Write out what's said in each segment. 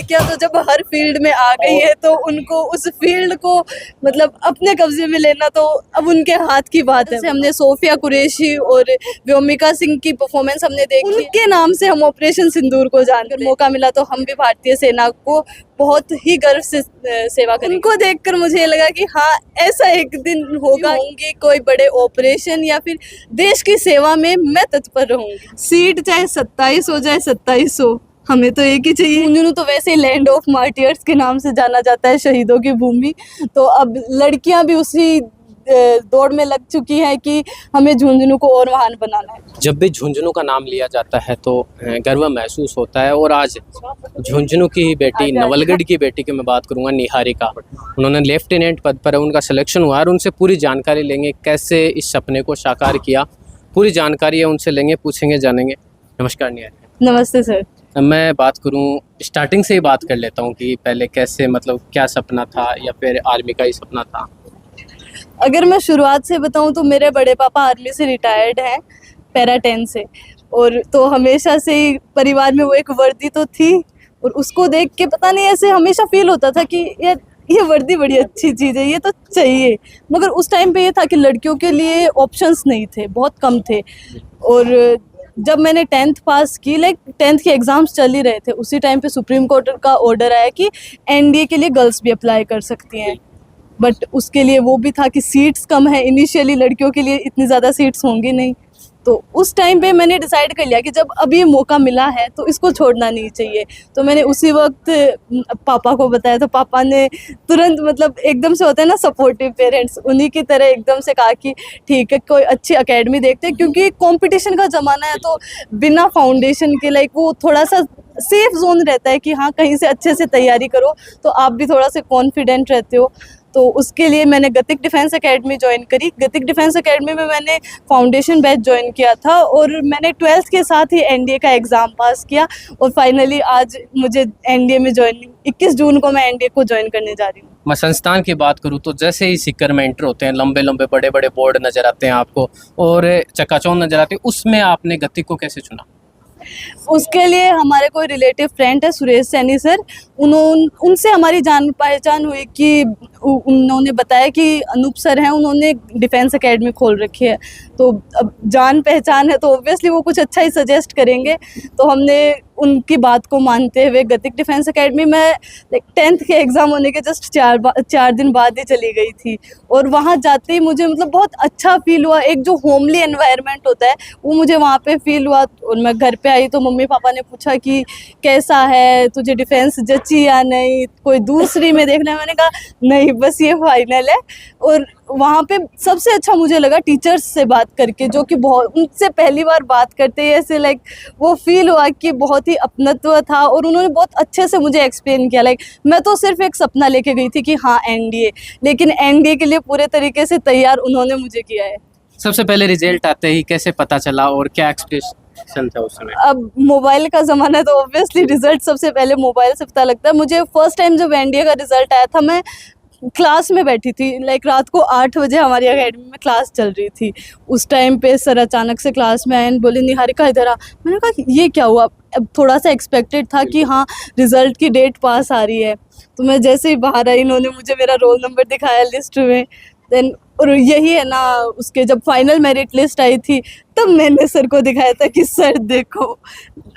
लड़कियां तो जब हर फील्ड में आ गई है तो उनको उस फील्ड को मतलब अपने कब्जे में लेना तो अब उनके हाथ की बात है। हमने सोफिया कुरैशी और व्योमिका सिंह की परफॉर्मेंस हमने देखी, उनके नाम से हम ऑपरेशन सिंदूर को जानते हैं। मौका मिला तो हम भी भारतीय सेना को बहुत ही गर्व से सेवा करेंगे। उनको देखकर मुझे लगा कि हाँ ऐसा एक दिन होगा, होंगी कोई बड़े ऑपरेशन या फिर देश की सेवा में मैं तत्पर रहूंगी। सीट चाहे 27 हो जाए 27 हो, हमें तो एक ही चाहिए। झुंझुनू तो वैसे ही लैंड ऑफ मार्टियर्स के नाम से जाना जाता है, शहीदों की भूमि। तो अब लड़कियां भी उसी दौड़ में लग चुकी है कि हमें झुंझुनू को और महान बनाना है। जब भी झुंझुनू का नाम लिया जाता है तो गर्व महसूस होता है। और आज झुंझुनू की बेटी, नवलगढ़ की बेटी की मैं बात करूंगा, निहारिका, उन्होंने लेफ्टिनेंट पद पर उनका सिलेक्शन हुआ और उनसे पूरी जानकारी लेंगे कैसे इस सपने को साकार किया। पूरी जानकारी है उनसे लेंगे, पूछेंगे, जानेंगे। नमस्कार निहारिका। नमस्ते सर। मैं बात करूं, स्टार्टिंग से ही बात कर लेता हूं कि पहले कैसे, मतलब क्या सपना था या फिर आर्मी का ही सपना था? अगर मैं शुरुआत से बताऊं तो मेरे बड़े पापा आर्मी से रिटायर्ड हैं, पैरा 10 से, और तो हमेशा से ही परिवार में वो एक वर्दी तो थी और उसको देख के पता नहीं ऐसे हमेशा फील होता था कि यार ये वर्दी बड़ी अच्छी चीज़ है, ये तो चाहिए। मगर उस टाइम पे ये था कि लड़कियों के लिए ऑप्शंस नहीं थे, बहुत कम थे। और जब मैंने 10th पास की, लाइक 10th के एग्ज़ाम्स चल ही रहे थे, उसी टाइम पे सुप्रीम कोर्ट का ऑर्डर आया कि एनडीए के लिए गर्ल्स भी अप्लाई कर सकती हैं। बट उसके लिए वो भी था कि सीट्स कम है, इनिशियली लड़कियों के लिए इतनी ज़्यादा सीट्स होंगी नहीं। तो उस टाइम पे मैंने डिसाइड कर लिया कि जब अब ये मौका मिला है तो इसको छोड़ना नहीं चाहिए। तो मैंने उसी वक्त पापा को बताया, तो पापा ने तुरंत, मतलब एकदम से होता है ना सपोर्टिव पेरेंट्स, उन्हीं की तरह एकदम से कहा कि ठीक है कोई अच्छी एकेडमी देखते हैं, क्योंकि कंपटीशन का ज़माना है। तो बिना फाउंडेशन के लाइक वो थोड़ा सा सेफ जोन रहता है कि हाँ कहीं से अच्छे से तैयारी करो तो आप भी थोड़ा सा कॉन्फिडेंट रहते हो। तो उसके लिए मैंने गतिक डिफेंस एकेडमी ज्वाइन करी। गतिक डिफेंस एकेडमी में मैंने फाउंडेशन बैच ज्वाइन किया था और मैंने 12th के साथ ही एनडीए का एग्ज़ाम पास किया और फाइनली आज मुझे एनडीए में ज्वाइनिंग 21 जून को मैं एनडीए को ज्वाइन करने जा रही हूँ। मैं संस्थान की बात करूँ तो जैसे ही सीकर में एंटर होते हैं, लंबे लंबे बड़े बड़े बोर्ड नज़र आते हैं आपको और चकाचौंध नज़र आती है, उसमें आपने गतिक को कैसे चुना? उसके लिए हमारे कोई रिलेटिव फ्रेंड है, सुरेश सैनी सर, उनसे हमारी जान पहचान हुई कि उन्होंने बताया कि अनूप सर हैं, उन्होंने डिफेंस एकेडमी खोल रखी है। तो अब जान पहचान है तो ऑब्वियसली वो कुछ अच्छा ही सजेस्ट करेंगे। तो हमने उनकी बात को मानते हुए गतिक डिफेंस एकेडमी में लाइक 10th के एग्ज़ाम होने के जस्ट 4 दिन बाद ही चली गई थी। और वहाँ जाते ही मुझे मतलब बहुत अच्छा फील हुआ, एक जो होमली एनवायरनमेंट होता है वो मुझे वहाँ पे फील हुआ। और मैं घर पे आई तो मम्मी पापा ने पूछा कि कैसा है, तुझे डिफेंस जची या नहीं, कोई दूसरी में देखना है? मैंने कहा नहीं, बस ये फाइनल है। और वहाँ पे सबसे अच्छा मुझे लगा टीचर्स से बात करके, जो कि बहुत, उनसे पहली बार बात करते ही ऐसे लाइक वो फील हुआ कि बहुत ही अपनत्व था और उन्होंने बहुत अच्छे से मुझे एक्सप्लेन किया। लाइक मैं तो सिर्फ एक सपना लेके गई थी कि हाँ एनडीए, लेकिन एनडीए के लिए पूरे तरीके से तैयार उन्होंने मुझे किया है। सबसे पहले रिजल्ट आते ही कैसे पता चला और क्या एक्सपेक्टेशन था उस समय? अब मोबाइल का ज़माना है तो ऑब्वियसली रिजल्ट सबसे पहले मोबाइल से पता लगता है। मुझे फर्स्ट टाइम जब एनडीए का रिजल्ट आया था, मैं क्लास में बैठी थी, लाइक रात को 8 बजे हमारी एकेडमी में क्लास चल रही थी। उस टाइम पे सर अचानक से क्लास में आए, बोले निहारिका इधर आ। मैंने कहा ये क्या हुआ? अब थोड़ा सा एक्सपेक्टेड था कि हाँ रिज़ल्ट की डेट पास आ रही है। तो मैं जैसे ही बाहर आई, इन्होंने मुझे मेरा रोल नंबर दिखाया लिस्ट में। देन और यही है ना, उसके जब फाइनल मेरिट लिस्ट आई थी तब मैंने सर को दिखाया था कि सर देखो।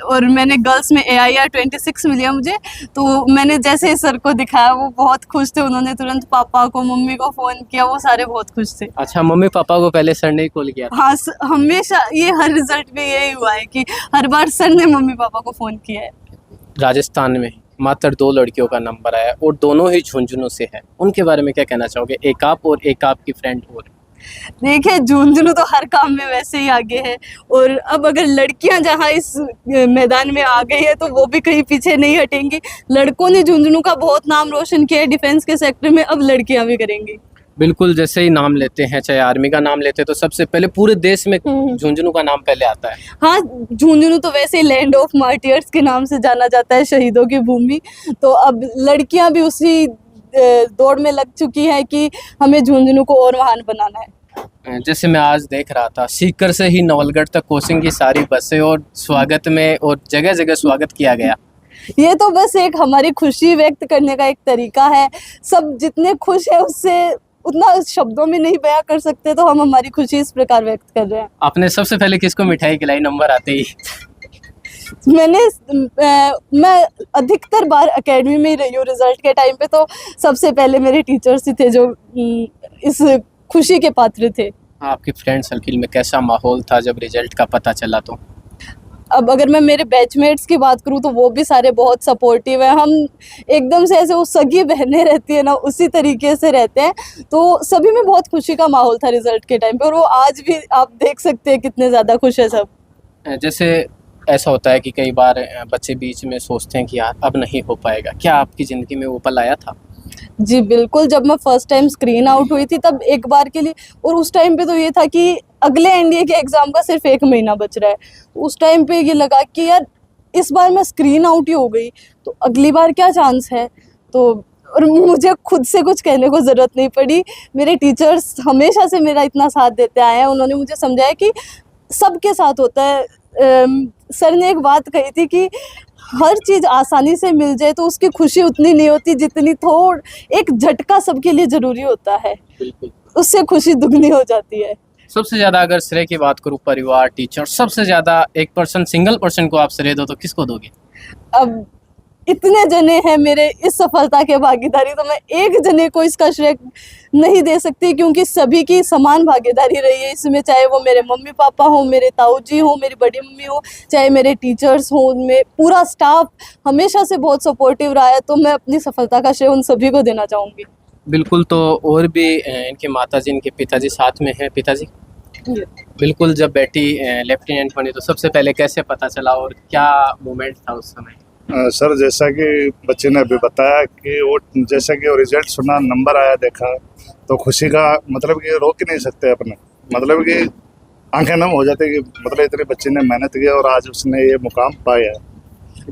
और मैंने गर्ल्स में AIR 26 मिला मुझे। तो मैंने जैसे ही सर को दिखाया वो बहुत खुश थे, उन्होंने तुरंत पापा को, मम्मी को फ़ोन किया, वो सारे बहुत खुश थे। अच्छा, मम्मी पापा को पहले सर ने ही कॉल किया था? हाँ, हमेशा ये हर रिजल्ट में यही हुआ है कि हर बार सर ने मम्मी पापा को फ़ोन किया है। राजस्थान में मात्र 2 लड़कियों का नंबर आया और दोनों ही झुंझुनू से है, उनके बारे में क्या कहना चाहोगे? एक आप और एक आपकी फ्रेंड और। देखिए झुंझुनू तो हर काम में वैसे ही आगे है और अब अगर लड़कियां जहां इस मैदान में आ गई है तो वो भी कहीं पीछे नहीं हटेंगी। लड़कों ने झुंझुनू का बहुत नाम रोशन किया है डिफेंस के सेक्टर में, अब लड़कियां भी करेंगी। बिल्कुल, जैसे ही नाम लेते हैं, चाहे आर्मी का नाम लेते हैं तो सबसे पहले पूरे देश में झुंझुनू का नाम पहले आता है। हाँ, झुंझुनू तो वैसे ही लैंड ऑफ मार्टियर्स के नाम से जाना जाता है, शहीदों की भूमि। तो अब लड़कियां भी उसी दौड़ में लग चुकी है कि हमें झुंझुनू को और महान बनाना है। जैसे मैं आज देख रहा था, सीकर से ही नवलगढ़ तक कोचिंग की सारी बसें और स्वागत में और जगह जगह स्वागत किया गया। ये तो बस एक हमारी खुशी व्यक्त करने का एक तरीका है। सब जितने खुश है उससे उतना शब्दों में नहीं बयां कर सकते, तो हम हमारी खुशी इस प्रकार व्यक्त कर रहे हैं। आपने सबसे पहले किसको मिठाई खिलाई नंबर आते ही? मैं अधिकतर बार एकेडमी में ही रही हूँ रिजल्ट के टाइम पे, तो सबसे पहले मेरे टीचर्स ही थे जो इस खुशी के पात्र थे। आपके फ्रेंड सर्किल में कैसा माहौल था जब रिजल्ट का पता चला तो? अब अगर मैं मेरे बैचमेट्स की बात करूँ तो वो भी सारे बहुत सपोर्टिव हैं। हम एकदम से ऐसे वो सगी बहनें रहती है ना, उसी तरीके से रहते हैं। तो सभी में बहुत खुशी का माहौल था रिजल्ट के टाइम पे, और वो आज भी आप देख सकते हैं कितने ज़्यादा खुश है सब। जैसे ऐसा होता है कि कई बार बच्चे बीच में सोचते हैं कि यार अब नहीं हो पाएगा, क्या आपकी ज़िंदगी में वो पल आया था? जी बिल्कुल, जब मैं फर्स्ट टाइम स्क्रीन आउट हुई थी तब एक बार के लिए, और उस टाइम पे तो ये था कि अगले एनडीए के एग्ज़ाम का सिर्फ 1 महीना बच रहा है। उस टाइम पे ये लगा कि यार इस बार मैं स्क्रीन आउट ही हो गई तो अगली बार क्या चांस है। तो और मुझे खुद से कुछ कहने को ज़रूरत नहीं पड़ी। मेरे टीचर्स हमेशा से मेरा इतना साथ देते आए हैं। उन्होंने मुझे समझाया कि सबके साथ होता है। सर ने एक बात कही थी कि हर चीज़ आसानी से मिल जाए तो उसकी खुशी उतनी नहीं होती जितनी एक झटका सबके लिए ज़रूरी होता है, बिल्कुल। उससे खुशी दुगनी हो जाती है। सबसे ज़्यादा अगर श्रेय की बात करूँ, परिवार, टीचर, सबसे ज़्यादा एक पर्सन, सिंगल पर्सन को आप श्रेय दो तो किसको दोगे? अब इतने जने हैं मेरे इस सफलता के भागीदारी, तो मैं एक जने को इसका श्रेय नहीं दे सकती, क्योंकि सभी की समान भागीदारी रही है इसमें। चाहे वो मेरे मम्मी पापा हों, मेरे ताऊ जी हों, मेरी बड़ी मम्मी हो, चाहे मेरे टीचर्स हों, उनमें पूरा स्टाफ हमेशा से बहुत सपोर्टिव रहा है। तो मैं अपनी सफलता का श्रेय उन सभी को देना चाहूँगी। बिल्कुल। तो और भी इनके माताजी, इनके पिताजी साथ में हैं। पिताजी, बिल्कुल, जब बेटी लेफ्टिनेंट बनी तो सबसे पहले कैसे पता चला और क्या मोमेंट था उस समय? सर, जैसा कि बच्चे ने अभी बताया कि वो जैसा कि वो रिजल्ट सुना, नंबर आया, देखा तो खुशी का मतलब कि रोक ही नहीं सकते अपने, मतलब कि आंखें नम हो जाती कि मतलब इतने बच्चे ने मेहनत की और आज उसने ये मुकाम पाया।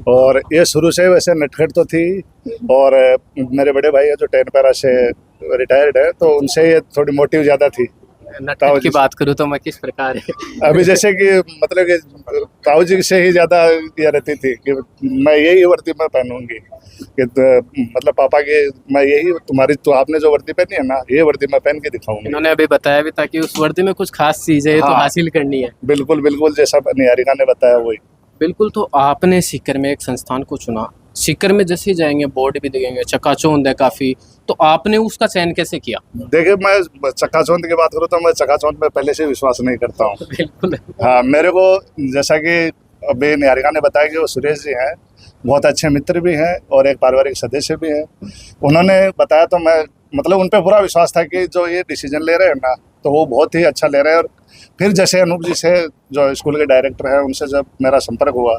और ये शुरू से वैसे नटखट तो थी, और मेरे बड़े भाई है जो 10 पैरा से रिटायर्ड है, तो उनसे ये थोड़ी मोटिव ज़्यादा थी। नटखट की बात करूँ तो मैं किस प्रकार है? अभी जैसे कि मतलब कि ताऊ जी से ही ज़्यादा ये रहती थी कि मैं यही वर्दी मैं पहनूंगी, कि मतलब पापा के मैं यही तुम्हारी, तो आपने जो वर्दी पहनी है ना, ये वर्दी मैं पहन के दिखाऊंगी। इन्होंने अभी बताया भी था कि उस वर्दी में कुछ खास चीज़ है तो हाँ, हासिल करनी है। बिल्कुल बिल्कुल, जैसा निहारिका ने बताया वही। बिल्कुल। तो आपने सीकर में एक संस्थान को चुना, सीकर में जैसे ही जाएंगे बोर्ड भी दिखेंगे, चकाचौंध है काफ़ी, तो आपने उसका चयन कैसे किया? देखिए, मैं चकाचौंध की बात करूँ तो मैं चकाचौंध में पहले से विश्वास नहीं करता हूँ। बिल्कुल। हाँ, मेरे को जैसा कि अभी निहारिका ने बताया कि वो सुरेश जी हैं, बहुत अच्छे मित्र भी हैं और एक पारिवारिक सदस्य भी हैं। उन्होंने बताया तो मैं मतलब उन पर पूरा विश्वास था कि जो ये डिसीजन ले रहे हैं ना, तो वो बहुत ही अच्छा ले रहे हैं। और फिर जैसे अनूप जी से, जो स्कूल के डायरेक्टर हैं, उनसे जब मेरा संपर्क हुआ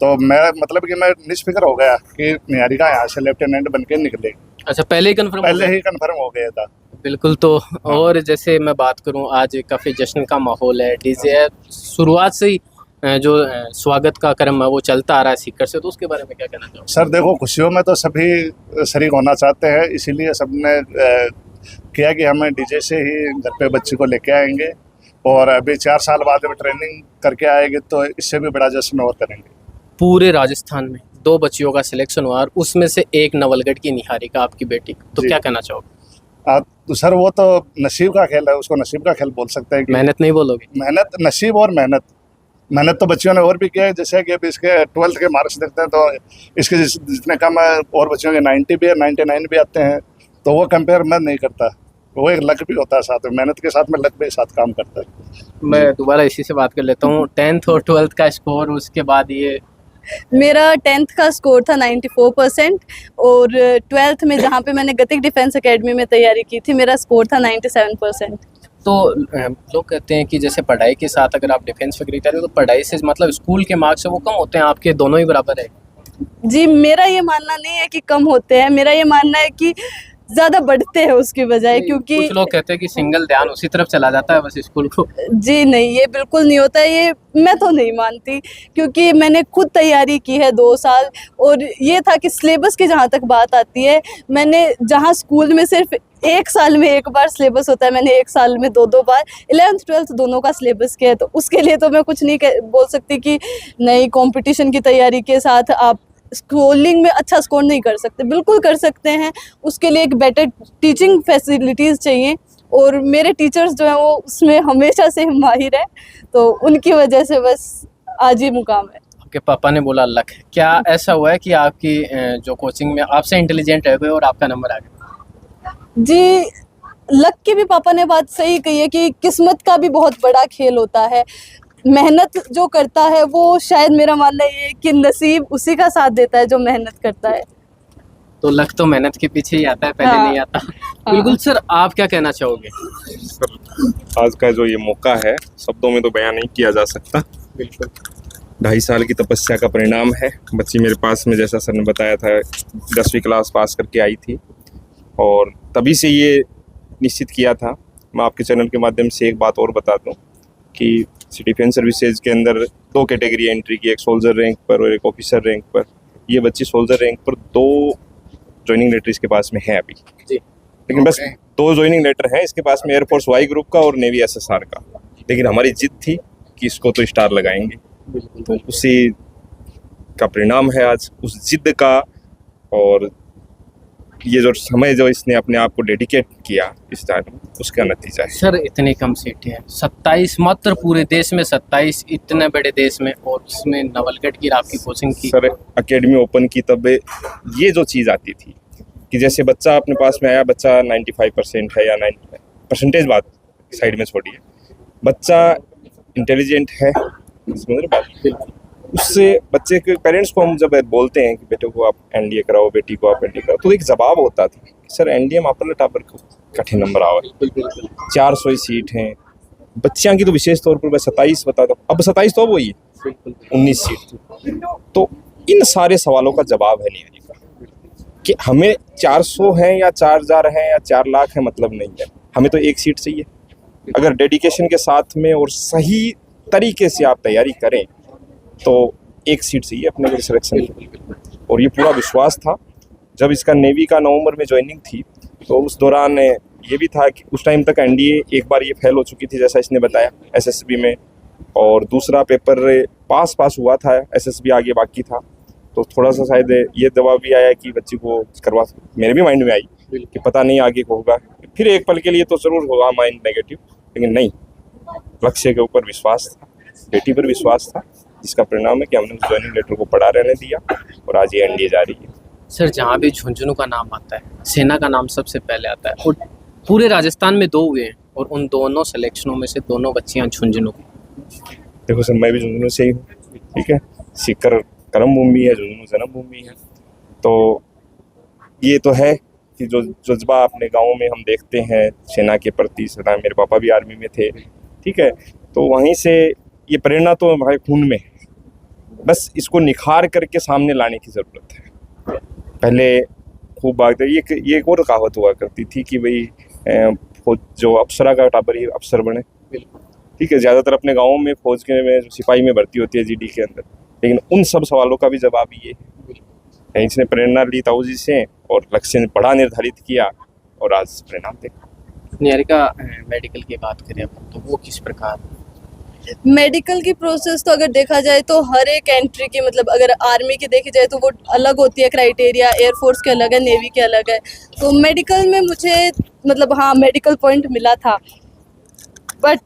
तो मैं मतलब कि मैं निष्फिक्र हो गया कि निहारिका यहाँ से लेफ्टिनेंट बन के निकलेगी। अच्छा, पहले ही कंफर्म? पहले ही कंफर्म हो गया था। बिल्कुल। तो और जैसे मैं बात करूं, आज काफ़ी जश्न का माहौल है, डीजे है, शुरुआत से ही जो स्वागत का क्रम है वो चलता आ रहा है सीकर से, तो उसके बारे में क्या कहना चाहोगे? सर देखो, खुशियों में तो सभी शरीक होना चाहते हैं, इसीलिए सबने किया कि हमें डीजे से ही घर पे बच्ची को लेके आएंगे, और अभी 4 साल बाद में ट्रेनिंग करके आएंगे तो इससे भी बड़ा जश्न और करेंगे। पूरे राजस्थान में 2 बच्चियों का सिलेक्शन हुआ और उसमें से एक नवलगढ़ की निहारिका आपकी बेटी, तो क्या कहना चाहोगे? तो सर वो तो नसीब का खेल है, उसको नसीब का खेल बोल सकते हैं। मेहनत नहीं बोलोगे? मेहनत, नसीब और मेहनत तो बच्चियों ने और भी किया है। जैसे कि अभी इसके 12th के मार्क्स देखते हैं तो इसके जितने कम है और बच्चियों के 90 भी है, 99 भी आते हैं, तो वो कंपेयर मैं नहीं करता। वो एक लक भी होता है साथ में, मेहनत के साथ में लक भी साथ काम करता है। मैं दोबारा इसी से बात कर लेता हूँ, 10th और 12th का स्कोर, उसके बाद ये? मेरा 10th का स्कोर था 94% और 12th में जहाँ पे मैंने गतिक डिफेंस एकेडमी में तैयारी की थी, मेरा स्कोर था 97%। तो लोग कहते हैं कि जैसे पढ़ाई के साथ अगर आप डिफेंस वगैरह करें तो पढ़ाई से मतलब स्कूल के मार्क्स वो कम होते हैं, आपके दोनों ही बराबर है? जी, मेरा ये मानना नहीं है कि कम होते हैं, मेरा ये मानना है कि ज़्यादा बढ़ते हैं उसकी बजाय, क्योंकि कुछ लोग कहते हैं कि सिंगल ध्यान उसी तरफ चला जाता है बस स्कूल को। जी नहीं, ये बिल्कुल नहीं होता है, ये मैं तो नहीं मानती, क्योंकि मैंने खुद तैयारी की है 2 साल। और ये था कि सिलेबस की जहाँ तक बात आती है, मैंने जहाँ स्कूल में सिर्फ 1 साल में 1 बार सिलेबस होता है, मैंने 1 साल में 2-2 बार 11th 12th दोनों का सिलेबस किया है। तो उसके लिए तो मैं कुछ नहीं बोल सकती कि नहीं, कंपटीशन की तैयारी के साथ आप स्कूलिंग में अच्छा स्कोर नहीं कर सकते, बिल्कुल कर सकते हैं। उसके लिए एक बेटर टीचिंग फैसिलिटीज़ चाहिए, और मेरे टीचर्स जो हैं वो उसमें हमेशा से माहिर है, तो उनकी वजह से बस आज ये मुकाम है। आपके पापा ने बोला लक है, क्या ऐसा हुआ है कि आपकी जो कोचिंग में आपसे इंटेलिजेंट है कोई और आपका नंबर आ गया? जी, लक की भी पापा ने बात सही कही है कि किस्मत का भी बहुत बड़ा खेल होता है। मेहनत जो करता है वो, शायद मेरा मानना ये है कि नसीब उसी का साथ देता है जो मेहनत करता है। तो लक तो मेहनत के पीछे ही आता है, पहले हाँ। नहीं आता। बिल्कुल सर, आप क्या कहना चाहोगे? सर, आज का जो ये मौका है शब्दों में तो बयान नहीं किया जा सकता। बिल्कुल 2.5 साल की तपस्या का परिणाम है। बच्ची मेरे पास में, जैसा सर ने बताया था, 10वीं क्लास पास करके आई थी, और तभी से ये निश्चित किया था। मैं आपके चैनल के माध्यम से एक बात और बता दूं कि डिफेंस सर्विसेज के अंदर 2 कैटेगरी एंट्री की, एक सोल्जर रैंक पर और एक ऑफिसर रैंक पर। ये बच्ची सोल्जर रैंक पर 2 ज्वाइनिंग लेटर इसके पास में है अभी जी। लेकिन बस 2 ज्वाइनिंग लेटर है इसके पास में, एयरफोर्स वाई ग्रुप का और नेवी SSR का। लेकिन हमारी जिद थी कि इसको तो स्टार लगाएंगे, तो उसी का परिणाम है आज उस जिद का। और ये जो समय जो इसने अपने आप को डेडिकेट किया इस टाइम, उसका नतीजा है। सर, इतनी कम सीटें हैं, 27 मात्र पूरे देश में, 27 इतने बड़े देश में, और उसमें नवलगढ़ की आपकी कोचिंग की। सर, एकेडमी ओपन की तब ये जो चीज़ आती थी कि जैसे बच्चा अपने पास में आया, बच्चा 95% है या 90 परसेंटेज, बात साइड में छोड़िए, बच्चा इंटेलिजेंट है, समझ रहे बात। उससे बच्चे के पेरेंट्स को हम जब बोलते हैं कि बेटे को आप एनडीए कराओ, बेटी को आप एनडीए कराओ, तो एक जवाब होता था सर एनडीए में अपर टापर को कठिन नंबर आवे, 400 सीट हैं बच्चियां की, तो विशेष तौर पर मैं 27 बताता हूँ, अब 27 तो अब वही है, 19 सीट थी। तो इन सारे सवालों का जवाब है नहीं का कि हमें 400 है या 4000 है या 4 लाख है, मतलब नहीं है, हमें तो 1 सीट चाहिए। अगर डेडिकेशन के साथ में और सही तरीके से आप तैयारी करें तो 1 सीट चाहिए अपने को सिलेक्शन की। और ये पूरा विश्वास था। जब इसका नेवी का नवंबर में ज्वाइनिंग थी, तो उस दौरान ये भी था कि उस टाइम तक एनडीए एक बार ये फेल हो चुकी थी, जैसा इसने बताया, एसएसबी में, और दूसरा पेपर पास हुआ था, एसएसबी आगे बाकी था। तो थोड़ा सा शायद ये दबाव भी आया कि बच्ची को करवा, मेरे भी माइंड में आई कि पता नहीं आगे को होगा। फिर एक पल के लिए तो जरूर होगा माइंड नेगेटिव, लेकिन नहीं, लक्ष्य के ऊपर विश्वास था, बेटी पर विश्वास था, जिसका परिणाम है कि हमने उस ज्वाइनिंग लेटर को पढ़ा रहने दिया और आज ये एनडीए जा रही है। सर, जहाँ भी झुंझुनू का नाम आता है, सेना का नाम सबसे पहले आता है, और पूरे राजस्थान में 2 हुए हैं, और उन दोनों सिलेक्शनों में से दोनों बच्चियाँ झुंझुनू की। देखो सर, मैं भी झुंझुनू से ही हूँ, ठीक है, सीकर कर्म भूमि है, झुंझुनू जन्मभूमि है। तो ये तो है कि जो जज्बा अपने गाँव में हम देखते हैं सेना के प्रति, सेना, मेरे पापा भी आर्मी में थे, ठीक है, तो वहीं से ये प्रेरणा तो हमारे खून में है, बस इसको निखार करके सामने लाने की ज़रूरत है। पहले खूब भागते, ये एक और कहावत हुआ करती थी कि भाई फौज जो अफसरा का टाबर ही अफसर बने, ठीक है, ज़्यादातर अपने गाँव में फौज के में सिपाही में भर्ती होती है जीडी के अंदर, लेकिन उन सब सवालों का भी जवाब ये है। इसने प्रेरणा ली ताऊ जी से और लक्ष्य बड़ा निर्धारित किया और आज परिणाम देखा। निहारिका, मेडिकल की बात करें अपन, तो वो किस प्रकार? मेडिकल की प्रोसेस तो अगर देखा जाए तो हर एक एंट्री की, मतलब अगर आर्मी की देखी जाए तो वो अलग होती है क्राइटेरिया, एयरफोर्स के अलग है, नेवी के अलग है। तो मेडिकल में मुझे, मतलब हाँ, मेडिकल पॉइंट मिला था, बट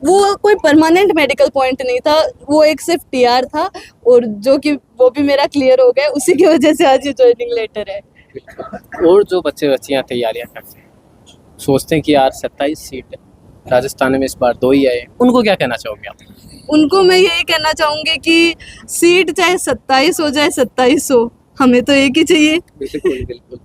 वो कोई परमानेंट मेडिकल पॉइंट नहीं था, वो एक सिर्फ टीआर था, और जो कि वो भी मेरा क्लियर हो गया, उसी की वजह से आज ये ज्वाइनिंग लेटर है। और जो बच्चियाँ तैयारियाँ करते हैं, सोचते हैं कि यार 27 सीट है, राजस्थान में इस बार 2 ही आए, उनको क्या कहना चाहोगे आप? उनको मैं यही कहना चाहूँगी कि सीट चाहे 27 हो जाए 27 हो, हमें तो एक ही चाहिए। बिल्कुल।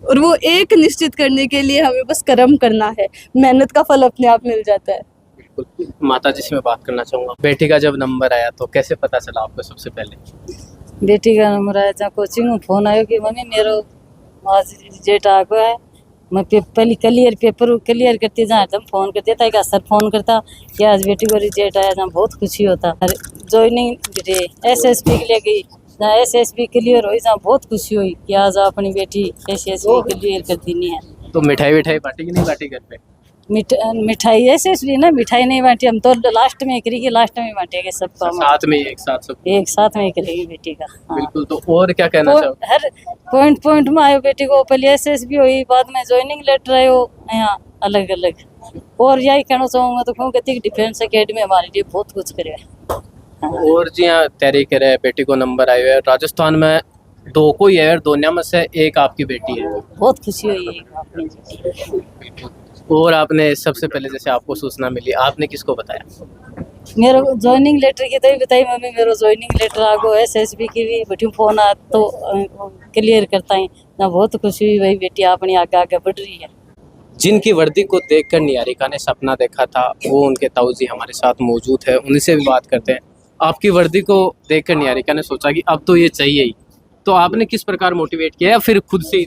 और वो एक निश्चित करने के लिए हमें बस कर्म करना है, मेहनत का फल अपने आप मिल जाता है। बिल्कुल। माता जी से मैं बात करना चाहूँगा, बेटी का जब नंबर आया तो कैसे पता चला आपको? सबसे पहले बेटी का नंबर आया था, कोचिंग में फोन आयो कि मम्मी मेरो आज रिजल्ट आ गया है। मैं पहले पेपर क्लियर करती जहाँ एकदम फोन करते था, क्या सर फोन करता कि आज बेटी को रिजल्ट आया, जहाँ बहुत खुशी होता। ज्वाइनिंग SSB के लिए गई, जहाँ SSB क्लियर हुई, जहाँ बहुत खुशी हुई कि आज अपनी बेटी SSB क्लियर कर दी है। तो मिठाई बांटी कि नहीं बांटी घर पे? मिठाई ऐसे इसलिए ना, मिठाई नहीं बांटी हम तो लास्ट में करेंगे, लास्ट में बांटेंगे सबको हम। साथ में एक साथ सब। एक साथ में करेंगे बेटी का। हाँ। बिल्कुल, तो और क्या कहना चाहोगे? हर पॉइंट में आयो बेटी को, पहले एसएसबी हुई, बाद में ज्वाइनिंग लेटर आयो, यहाँ अलग अलग। और यही कहना चाहूँगा तो क्योंकि डिफेंस एकेडमी हमारे लिए बहुत कुछ करे। और जी हाँ, तैयारी करे बेटी को नंबर आए हुए हैं राजस्थान में, दो को ये दोनों में से एक आपकी बेटी है। बहुत खुशी हुई है अपनी जी। और आपने सबसे पहले जैसे आपको सूचना मिली, आपने किसको बताया? मेरे ज्वाइनिंग लेटर की तो बताई मम्मी, मेरा ज्वाइनिंग लेटर आगो एसएसबी की भी बेटी फोन आ तो क्लियर करता है ना। बहुत खुशी हुई भाई, बेटी अपनी आगे आगे बढ़ रही है। जिनकी वर्दी को देखकर निहारिका ने सपना देखा था, वो उनके ताऊ जी हमारे साथ मौजूद है, उनसे भी बात करते हैं। आपकी वर्दी को देखकर निहारिका ने सोचा कि अब तो ये चाहिए ही, तो आपने किस प्रकार मोटिवेट किया या फिर खुद से?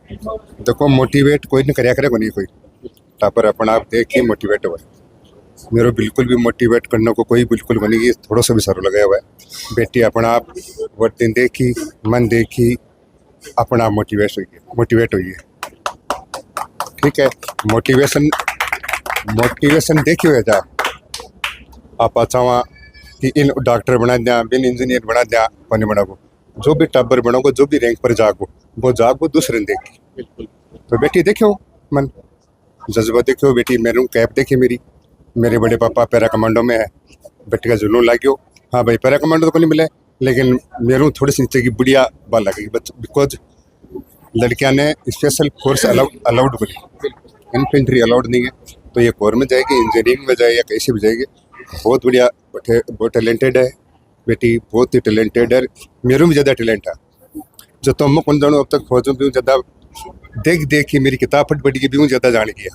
देखो, मोटिवेट कोई नहीं कराया करेगा, नहीं कोई टापर अपन आप देख के मोटिवेट हुआ। मेरे बिल्कुल भी मोटिवेट करने को कोई बिल्कुल बनेगी, थोड़ा सा भी सर लगाया हुआ है। बेटी अपना आप वर्दी देखी, मन देखी, अपना आप मोटिवेट हुई है। ठीक है, मोटिवेशन देखी हुआ था। आप चाहवा कि इन डॉक्टर बना दिया, बिन इंजीनियर बना दिया, पानी बनागो, जो भी टाबर बनोगो, जो भी रैंक पर जागो, वो जागो दूसरे ने देखी। बिल्कुल। तो बेटी देखो, मन जज्बा देखो। बेटी मैरून कैप देखी मेरी, मेरे बड़े पापा पैरा कमांडो में है, बेटी का जुनून लागियो। हाँ भाई, पैरा कमांडो तो नहीं मिले, लेकिन मेरू थोड़ी सी नीचे की बुढ़िया बाल लगेगी बिकॉज लड़कियां ने स्पेशल फोर्स अलाउड बनी, इन्फेंट्री अलाउड नहीं है। तो ये कोर में जाएगी, इंजीनियरिंग में जाए या कैसे भी जाएगी। बहुत बढ़िया, बहुत टैलेंटेड है बेटी, बहुत ही टैलेंटेड है। मेरू भी ज़्यादा टैलेंट है, जो तो मैं कौन जानूँ अब तक फौजों भी ज़्यादा देख ही मेरी किताब फट पड़ी की भी ज़्यादा जान गया।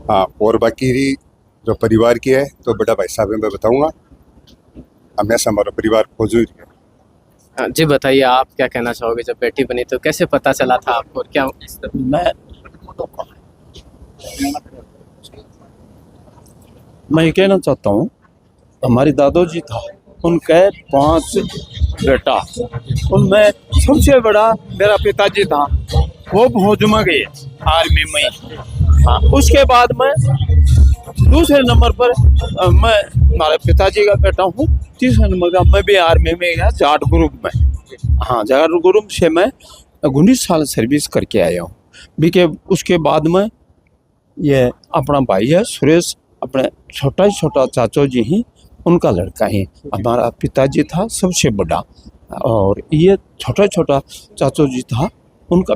हाँ, और बाकी जो परिवार की है तो बड़ा भाई साहब मैं बताऊँगा, हमेशा हमारा परिवार फौजी है। जी बताइए, आप क्या कहना चाहोगे? जब बेटी बनी तो कैसे पता चला था आपको, और क्या? मैं ये कहना चाहता हूँ, हमारी दादोजी था, उनके 5 बेटा, उनमें सबसे बड़ा मेरा पिताजी था, वो फौज में गए आर्मी में। हाँ, उसके बाद मैं दूसरे नंबर पर मैं हमारे पिताजी का बेटा हूँ। तीसरे नंबर का मैं भी आर्मी में गया, जाट ग्रुप में। हाँ, जाट ग्रुप से मैं 19 साल सर्विस करके आया हूँ। बीके उसके बाद में ये अपना भाई है सुरेश, अपने छोटा चाचो जी ही, उनका लड़का है। हमारा पिताजी था सबसे बड़ा, और ये छोटा चाचो जी था, उनका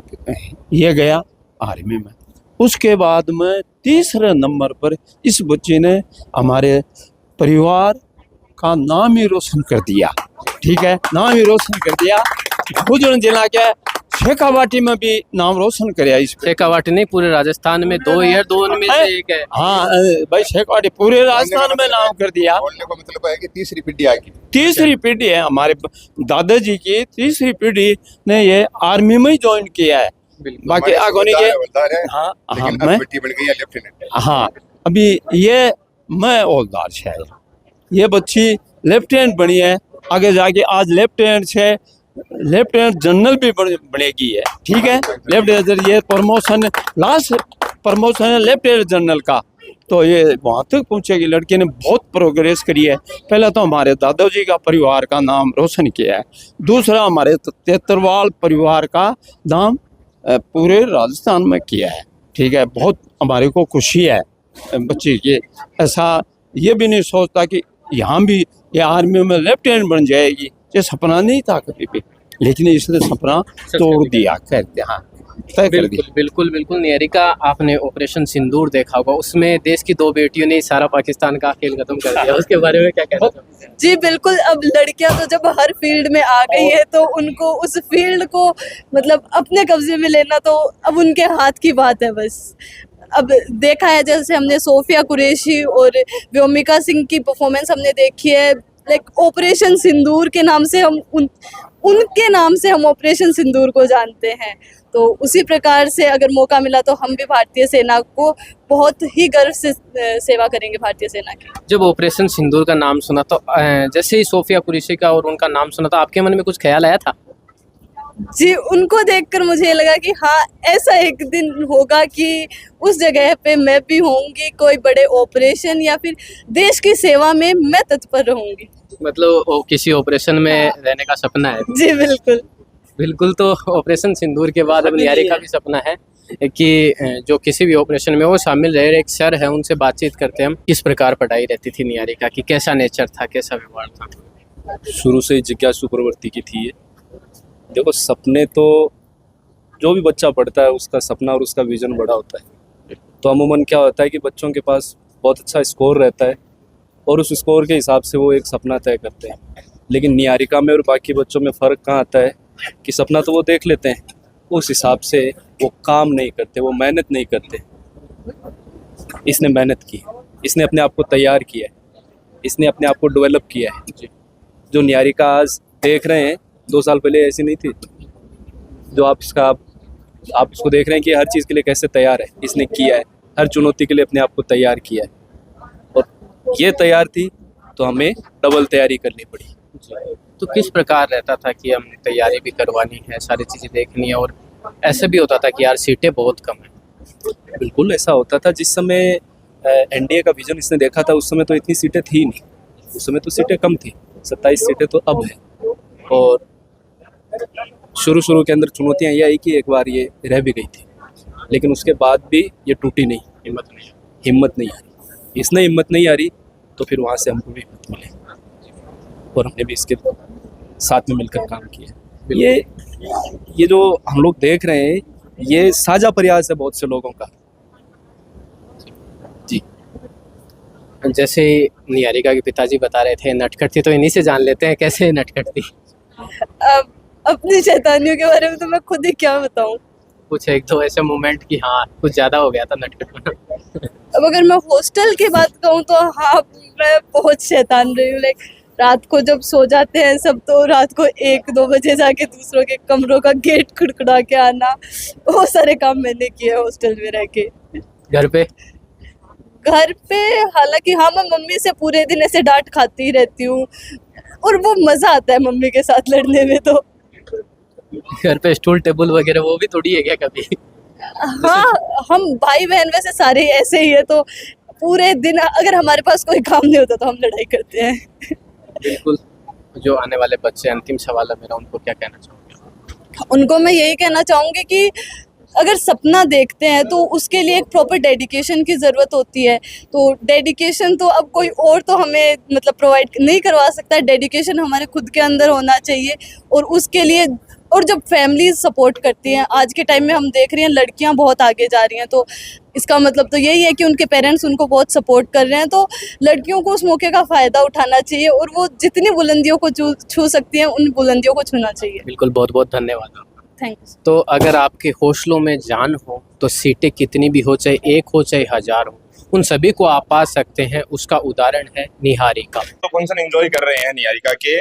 ये गया आर्मी में। उसके बाद में तीसरे नंबर पर इस बच्चे ने हमारे परिवार का नाम ही रोशन कर दिया। ठीक है, नाम ही रोशन कर दिया। भोजन जिला के शेखावाटी में भी नाम रोशन कराया। इस शेखावाटी नहीं, पूरे राजस्थान में 2 में से एक है। हाँ भाई, शेखावाटी पूरे राजस्थान में नाम कर दिया। बोलने का मतलब है कि तीसरी पीढ़ी आ गई। तीसरी पीढ़ी है हमारे दादाजी की, तीसरी पीढ़ी ने ये आर्मी में ही ज्वाइन किया है। बाकी आगोनी के हाँ हाँ मैं बेटी बन गई है लेफ्टिनेंट। हाँ, अभी ये मैं हौलदार से है, ये बच्ची लेफ्टिनेंट बनी है। आगे जाके आज लेफ्टिनेंट जनरल भी बनेगी है। ठीक है, लेफ्टिनेंट ये प्रमोशन, लास्ट प्रमोशन है लेफ्टिनेंट जनरल का, तो ये वहाँ तक पहुँचेगी। लड़की ने बहुत प्रोग्रेस करी है। पहले तो हमारे दादाजी का परिवार का नाम रोशन किया है, दूसरा हमारे तेतरवाल परिवार का नाम पूरे राजस्थान में किया है। ठीक है, बहुत हमारे को खुशी है बच्चे की। ऐसा ये भी नहीं सोचता कि यहाँ भी ये आर्मी में लेफ्टिनेंट बन जाएगी, ये सपना नहीं था कभी भी, लेकिन इसने सपना तोड़ दिया, कर दिया। हाँ, तय कर दिया। बिल्कुल। निहारिका, आपने ऑपरेशन सिंदूर देखा होगा, उसमें देश की 2 बेटियों ने सारा पाकिस्तान का खेल खत्म कर दिया, उसके बारे में क्या कहना चाहोगे? जी बिल्कुल, अब लड़कियां तो जब हर फील्ड में आ गई है तो उनको उस फील्ड को मतलब अपने कब्जे में लेना तो अब उनके हाथ की बात है बस। अब देखा है, जैसे हमने सोफिया कुरैशी और व्योमिका सिंह की परफॉर्मेंस हमने देखी है, लाइक ऑपरेशन सिंदूर के नाम से हम उनके नाम से हम ऑपरेशन सिंदूर को जानते हैं। तो उसी प्रकार से अगर मौका मिला तो हम भी भारतीय सेना को बहुत ही गर्व से सेवा करेंगे, भारतीय सेना की। जब ऑपरेशन सिंदूर का नाम सुना तो जैसे ही सोफिया कुरैशी का और उनका नाम सुना तो आपके मन में कुछ ख्याल आया था? जी, उनको देखकर मुझे ये लगा कि हाँ, ऐसा एक दिन होगा कि उस जगह पे मैं भी होंगी, कोई बड़े ऑपरेशन या फिर देश की सेवा में मैं तत्पर रहूंगी। मतलब वो किसी ऑपरेशन में रहने का सपना है। जी बिल्कुल। बिल्कुल, तो ऑपरेशन सिंदूर के बाद अब निहारिका भी सपना है कि जो किसी भी ऑपरेशन में वो शामिल रहे। एक सर है, उनसे बातचीत करते हैं हम। किस प्रकार पढ़ाई रहती थी निहारिका की, कैसा नेचर था, कैसा व्यवहार था? शुरू से ही जिज्ञासु प्रवृत्ति की थी ये। देखो, सपने तो जो भी बच्चा पढ़ता है उसका सपना और उसका विजन बड़ा होता है। तो अमूमन क्या होता है कि बच्चों के पास बहुत अच्छा स्कोर रहता है और उस स्कोर के हिसाब से वो एक सपना तय करते हैं। लेकिन निहारिका में और बाकी बच्चों में फ़र्क कहाँ आता है कि सपना तो वो देख लेते हैं, उस हिसाब से वो काम नहीं करते, वो मेहनत नहीं करते। इसने मेहनत की, इसने अपने आप को तैयार किया है, इसने अपने आप को डेवलप किया है। जो निहारिका आज देख रहे हैं 2 साल पहले ऐसी नहीं थी। जो आप इसको देख रहे हैं कि हर चीज़ के लिए कैसे तैयार है, इसने किया है, हर चुनौती के लिए अपने आप को तैयार किया है। और ये तैयार थी तो हमें डबल तैयारी करनी पड़ी। तो किस प्रकार रहता था कि हमने तैयारी भी करवानी है, सारी चीज़ें देखनी है, और ऐसे भी होता था कि यार सीटें बहुत कम है? बिल्कुल ऐसा होता था। जिस समय एनडीए का विजन इसने देखा था उस समय तो इतनी सीटें थी नहीं, उस समय तो सीटें कम थी। 27 सीटें तो अब है। और शुरू के अंदर चुनौतियाँ ये आई कि एक बार ये रह भी गई थी, लेकिन उसके बाद भी ये टूटी नहीं, हिम्मत नहीं हारी। इसने हिम्मत नहीं हारी तो फिर वहाँ से हमको भी हिम्मत मिली और हमने भी इसके साथ में मिलकर काम किया। ये जो हम लोग देख रहे हैं ये साझा प्रयास है बहुत से लोगों का। जी, जैसे निहारिका के पिताजी बता रहे थे नटखट थी, तो इन्हीं से जान लेते हैं कैसे नटखट थी। अब अपनी शैतानियों के बारे में तो मैं खुद ही क्या बताऊं। कुछ एक दो ऐसे मोमेंट कि हाँ कुछ ज़्यादा हो गया था नटखट होना। अब अगर मैं हॉस्टल की बात कहूँ तो हाँ, मैं बहुत शैतान रही हूँ। लाइक रात को जब सो जाते हैं सब तो रात को 1-2 बजे जाके दूसरों के कमरों का गेट खड़खड़ा के आना, बहुत सारे काम मैंने किए हॉस्टल में रह के। घर पे हालांकि हाँ, मैं मम्मी से पूरे दिन ऐसे डांट खाती ही रहती हूँ और वो मज़ा आता है मम्मी के साथ लड़ने में। तो घर पे स्टूल टेबल वगैरह वो भी तोड़ी है क्या कभी? हाँ, हम भाई बहन वैसे सारे ही ऐसे ही है। तो पूरे दिन अगर हमारे पास कोई काम नहीं होता तो हम लड़ाई करते हैं। बिल्कुल। जो आने वाले बच्चे, अंतिम सवाल है मेरा, उनको क्या कहना चाहूँगी? उनको मैं यही कहना चाहूँगी कि अगर सपना देखते हैं तो उसके लिए एक प्रॉपर डेडिकेशन की ज़रूरत होती है। तो डेडिकेशन तो अब कोई और तो हमें मतलब प्रोवाइड नहीं करवा सकता। डेडिकेशन हमारे खुद के अंदर होना चाहिए और उसके लिए और जब फैमिली सपोर्ट करती हैं, आज के टाइम में हम देख रहे हैं लड़कियां बहुत आगे जा रही हैं, तो इसका मतलब तो यही है कि उनके पेरेंट्स उनको बहुत सपोर्ट कर रहे हैं। तो लड़कियों को उस मौके का फ़ायदा उठाना चाहिए और वो जितनी बुलंदियों को छू सकती हैं उन बुलंदियों को छूना चाहिए। बिल्कुल, बहुत बहुत धन्यवाद। Thank you. तो अगर आपके हौसलों में जान हो तो सीटें कितनी भी हो, चाहे 1 हो चाहे 1000 हो, उन सभी को आप पा सकते हैं। उसका उदाहरण है निहारिका। तो फंक्शन एंजॉय कर रहे हैं निहारिका के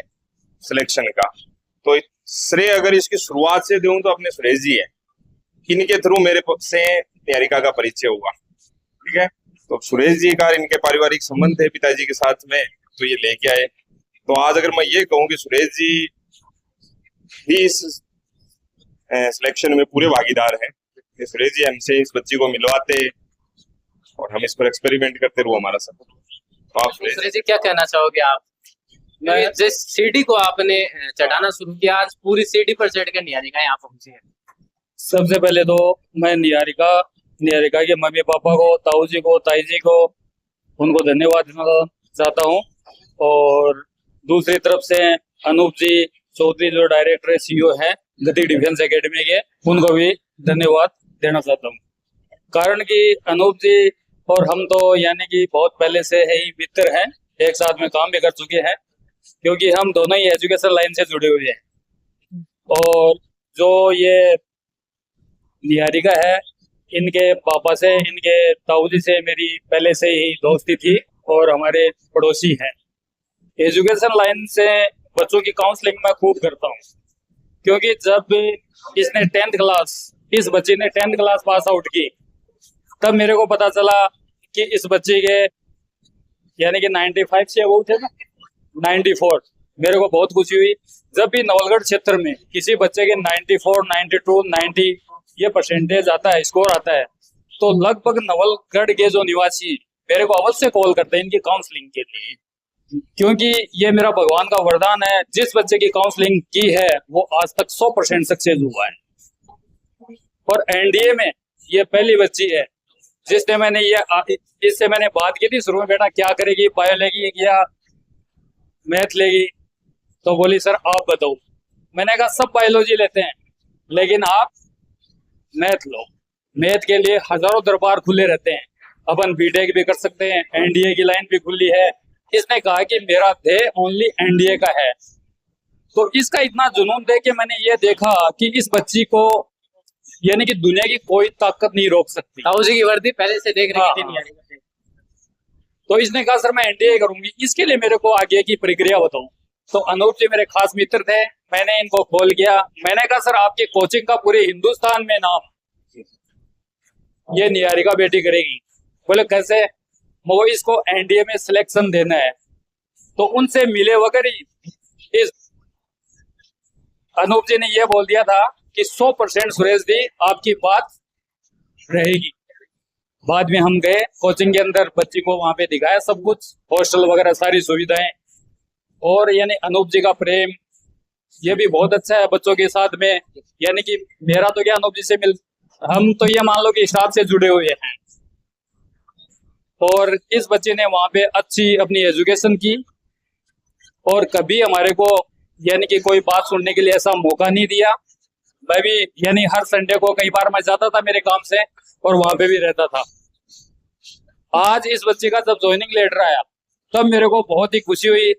सिलेक्शन का, तो श्रेय अगर इसकी शुरुआत से दूं तो अपने सुरेश जी है। इनके थ्रू मेरे से निहारिका का परिचय हुआ। ठीक है, तो सुरेश जी का इनके पारिवारिक संबंध है पिताजी के साथ में, तो ये लेके आए। तो आज अगर मैं ये कहूँ कि सुरेश जी भी इस सिलेक्शन में पूरे भागीदार हैं, कि सुरेश जी हमसे इस बच्ची को मिलवाते और हम इस पर एक्सपेरिमेंट करते रहो हमारा सब। तो आप सुरेश जी क्या कहना चाहोगे आप? मैं जिस सीढ़ी को आपने चढ़ाना शुरू किया, आज पूरी सीढ़ी पर चढ़ कर निहारिका यहाँ पहुंची है। सबसे पहले तो मैं निहारिका के मम्मी पापा को, ताऊ जी को, ताई जी को, उनको धन्यवाद देना चाहता हूँ। और दूसरी तरफ से अनूप जी चौधरी जो डायरेक्टर सीईओ हैं गति डिफेंस एकेडमी के, उनको भी धन्यवाद देना चाहता हूँ। कारण कि अनूप जी और हम तो यानी कि बहुत पहले से ही मित्र हैं, एक साथ में काम भी कर चुके हैं, क्योंकि हम दोनों ही एजुकेशन लाइन से जुड़े हुए हैं। और जो ये निहारिका है, इनके पापा से, इनके ताऊ जी से मेरी पहले से ही दोस्ती थी और हमारे पड़ोसी हैं। एजुकेशन लाइन से बच्चों की काउंसलिंग मैं खूब करता हूँ, क्योंकि जब इसने 10th क्लास, इस बच्ची ने 10th क्लास पास आउट की, तब मेरे को पता चला कि इस बच्ची के यानी कि 95 से वो थे ना 94, मेरे को बहुत खुशी हुई। जब भी नवलगढ़ क्षेत्र में किसी बच्चे के 94, 92, 90 ये परसेंटेज आता है, स्कोर आता है, तो लगभग नवलगढ़ के जो निवासी मेरे को अवश्य कॉल करते हैं इनकी काउंसलिंग के लिए, क्योंकि ये मेरा भगवान का वरदान है। जिस बच्चे की काउंसलिंग की है वो आज तक 100% सक्सेस हुआ है। और एनडीए में ये पहली बच्ची है जिसने इससे मैंने बात की थी शुरू में, बेटा क्या करेगी, बायो लेगी या मैथ लेगी? तो बोली सर आप बताओ। मैंने कहा सब बायोलॉजी लेते हैं लेकिन आप मैथ लो, मैथ के लिए हजारों दरबार खुले रहते हैं, अपन बीटेक भी कर सकते हैं, एनडीए की लाइन भी खुली है। इसने कहा कि मेरा ध्येय ओनली एनडीए का है। तो इसका इतना जुनून देख के मैंने ये देखा कि इस बच्ची को यानी कि दुनिया की कोई ताकत नहीं रोक सकती। ताऊ जी की वर्दी पहले से देख रही थी। तो इसने कहा सर मैं एनडीए करूंगी, इसके लिए मेरे को आगे की प्रक्रिया बताऊं। तो अनूप जी मेरे खास मित्र थे, मैंने इनको कॉल किया, मैंने कहा सर आपकी कोचिंग का पूरे हिंदुस्तान में नाम ये निहारिका बेटी करेगी। बोले कैसे? वो इसको एनडीए में सिलेक्शन देना है। तो उनसे मिले वगैरह ही इस अनूप जी ने ये बोल दिया था कि 100% सुरेश दी आपकी बात रहेगी। बाद में हम गए कोचिंग के अंदर, बच्ची को वहां पे दिखाया सब कुछ, हॉस्टल वगैरह सारी सुविधाएं, और यानी अनूप जी का प्रेम ये भी बहुत अच्छा है बच्चों के साथ में। यानी कि मेरा तो क्या अनूप जी से हम तो ये मान लो कि स्टाफ से जुड़े हुए हैं। और इस बच्चे ने वहां पे अच्छी अपनी एजुकेशन की और कभी हमारे को यानी कि कोई बात सुनने के लिए ऐसा मौका नहीं दिया। मैं भी यानी हर संडे को कई बार मैं जाता था मेरे काम से और वहां पे भी रहता था। आज इस बच्चे का जब ज्वाइनिंग लेटर आया तब मेरे को बहुत ही खुशी हुई।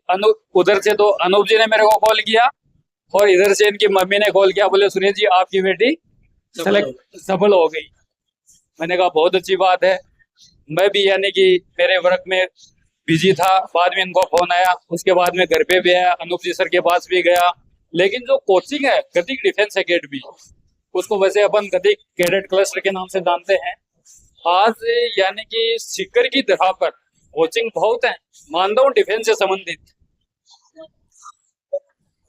उधर से तो अनूप जी ने मेरे को कॉल किया और इधर से इनकी मम्मी ने कॉल किया, बोले सुरेश जी आपकी बेटी सफल हो गई। मैंने कहा बहुत अच्छी बात है। मैं भी यानी कि मेरे वर्क में बिजी था, बाद में इनको फोन आया, उसके बाद में घर पे भी आया, अनूप जी सर के पास भी गया। लेकिन जो कोचिंग है गतिक डिफेंस एकेडमी, उसको वैसे अपन गतिक कैडेट क्लस्टर के नाम से जानते हैं, आज यानी कि सीकर की तरह पर कोचिंग बहुत है मानदंड डिफेंस से संबंधित,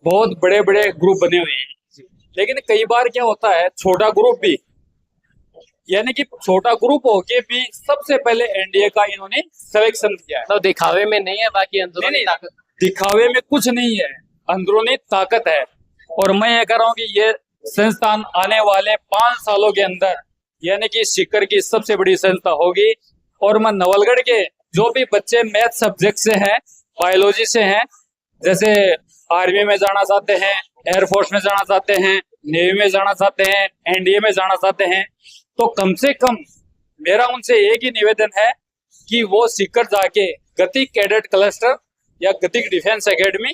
बहुत बड़े बड़े ग्रुप बने हुए हैं। लेकिन कई बार क्या होता है छोटा ग्रुप भी यानी कि छोटा ग्रुप होके भी सबसे पहले एनडीए का इन्होंने सिलेक्शन किया है। तो दिखावे में नहीं है, बाकी अंदरूनी ताकत, दिखावे में कुछ नहीं है, अंदरूनी ताकत है। और मैं ये कह रहा हूँ कि ये संस्थान आने वाले 5 सालों के अंदर यानी कि सीकर की सबसे बड़ी संस्था होगी। और मैं नवलगढ़ के जो भी बच्चे मैथ सब्जेक्ट से हैं, बायोलॉजी से हैं, जैसे आर्मी में जाना चाहते हैं, एयरफोर्स में जाना चाहते हैं, नेवी में जाना चाहते हैं, एनडीए में जाना चाहते हैं, तो कम से कम मेरा उनसे एक ही निवेदन है कि वो सीकर जाके गतिक कैडेट क्लस्टर या गतिक डिफेंस एकेडमी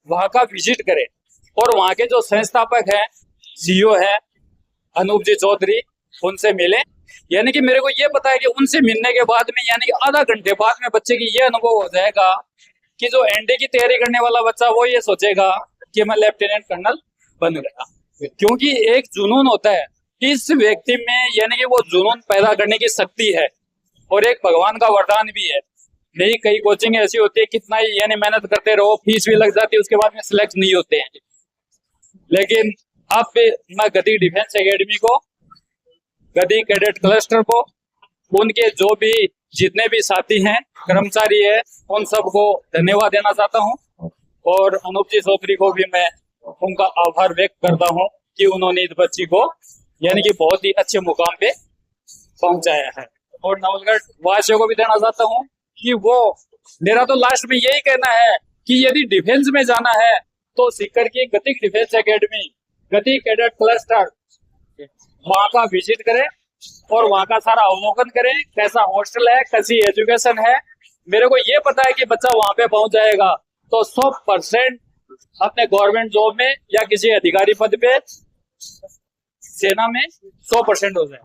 वहां का विजिट करें और वहां के जो संस्थापक हैं, सीईओ है अनूप जी चौधरी, उनसे मिले। यानी कि मेरे को ये पता है कि उनसे मिलने के बाद में यानी कि आधा घंटे बाद में बच्चे की ये अनुभव हो जाएगा कि जो एनडीए की तैयारी करने वाला बच्चा वो ये सोचेगा कि मैं लेफ्टिनेंट कर्नल बन गया, क्योंकि एक जुनून होता है इस व्यक्ति में, यानी कि वो जुनून पैदा करने की शक्ति है और एक भगवान का वरदान भी है। नहीं कई कोचिंग ऐसी होती है कितना ही यानी मेहनत करते रहो, फीस भी लग जाती है, उसके बाद में सिलेक्ट नहीं होते हैं। लेकिन अब मैं गतिक डिफेंस एकेडमी को, गतिक कैडेट क्लस्टर को, उनके जो भी जितने भी साथी हैं, कर्मचारी है, उन सबको धन्यवाद देना चाहता हूं। और अनूप जी चौधरी को भी मैं उनका आभार व्यक्त करता हूं कि उन्होंने इस बच्ची को यानी कि बहुत ही अच्छे मुकाम पे पहुंचाया है। और नवलगढ़ वासियों को भी देना चाहता हूं कि वो, मेरा तो लास्ट में यही कहना है कि यदि डिफेंस में जाना है तो सीकर की गतिक डिफेंस एकेडमी, गतिक कैडेट क्लस्टर, वहां का विजिट करें और वहां का सारा अवलोकन करें, कैसा हॉस्टल है, कैसी एजुकेशन है। मेरे को ये पता है कि बच्चा वहां पे पहुंच जाएगा तो 100% अपने गवर्नमेंट जॉब में या किसी अधिकारी पद पे सेना में 100% हो जाए।